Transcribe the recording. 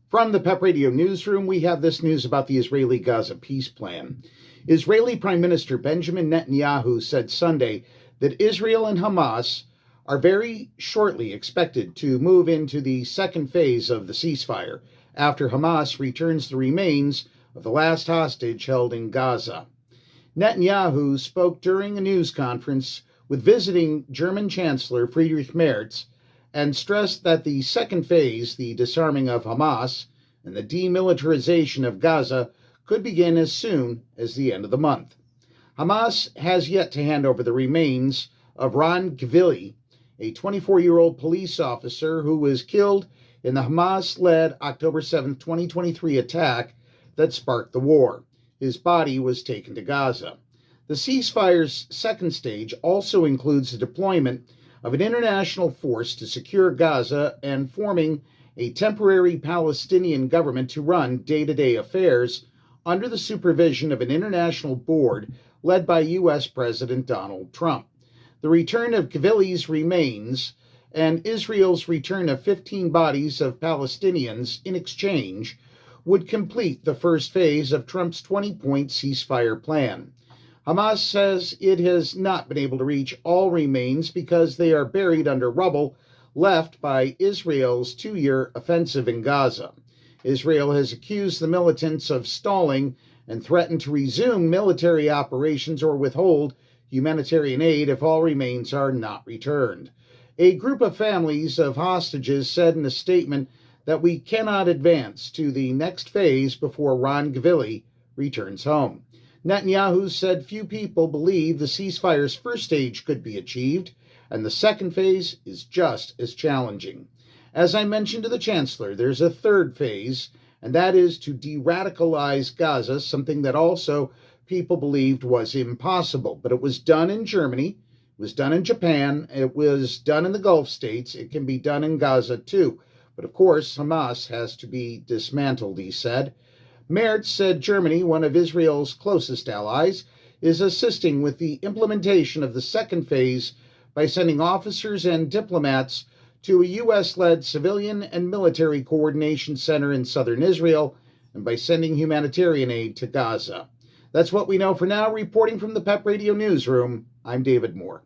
From the PEP Radio Newsroom, we have this news about the Israeli-Gaza peace plan. Israeli Prime Minister Benjamin Netanyahu said Sunday that Israel and Hamas are very shortly expected to move into the second phase of the ceasefire after Hamas returns the remains of the last hostage held in Gaza. Netanyahu spoke during a news conference with visiting German Chancellor Friedrich Merz and stressed that the second phase, the disarming of Hamas and the demilitarization of Gaza, could begin as soon as the end of the month. Hamas has yet to hand over the remains of Ran Gvili, a 24-year-old police officer who was killed in the Hamas-led October 7, 2023 attack that sparked the war. His body was taken to Gaza. The ceasefire's second stage also includes the deployment of an international force to secure Gaza and forming a temporary Palestinian government to run day-to-day affairs under the supervision of an international board led by U.S. President Donald Trump. The return of Gvili's remains and Israel's return of 15 bodies of Palestinians in exchange would complete the first phase of Trump's 20-point ceasefire plan. Hamas says it has not been able to reach all remains because they are buried under rubble left by Israel's 2-year offensive in Gaza. Israel has accused the militants of stalling and threatened to resume military operations or withhold humanitarian aid if all remains are not returned. A group of families of hostages said in a statement that we cannot advance to the next phase before Ran Gvili returns home. Netanyahu said few people believe the ceasefire's first stage could be achieved, and the second phase is just as challenging. As I mentioned to the Chancellor, there's a third phase, and that is to de-radicalize Gaza, something that also people believed was impossible. But it was done in Germany, it was done in Japan, it was done in the Gulf states, it can be done in Gaza too. But of course, Hamas has to be dismantled, he said. Merz said Germany, one of Israel's closest allies, is assisting with the implementation of the second phase by sending officers and diplomats to a U.S.-led civilian and military coordination center in southern Israel, and by sending humanitarian aid to Gaza. That's what we know for now. Reporting from the PEP Radio Newsroom, I'm David Moore.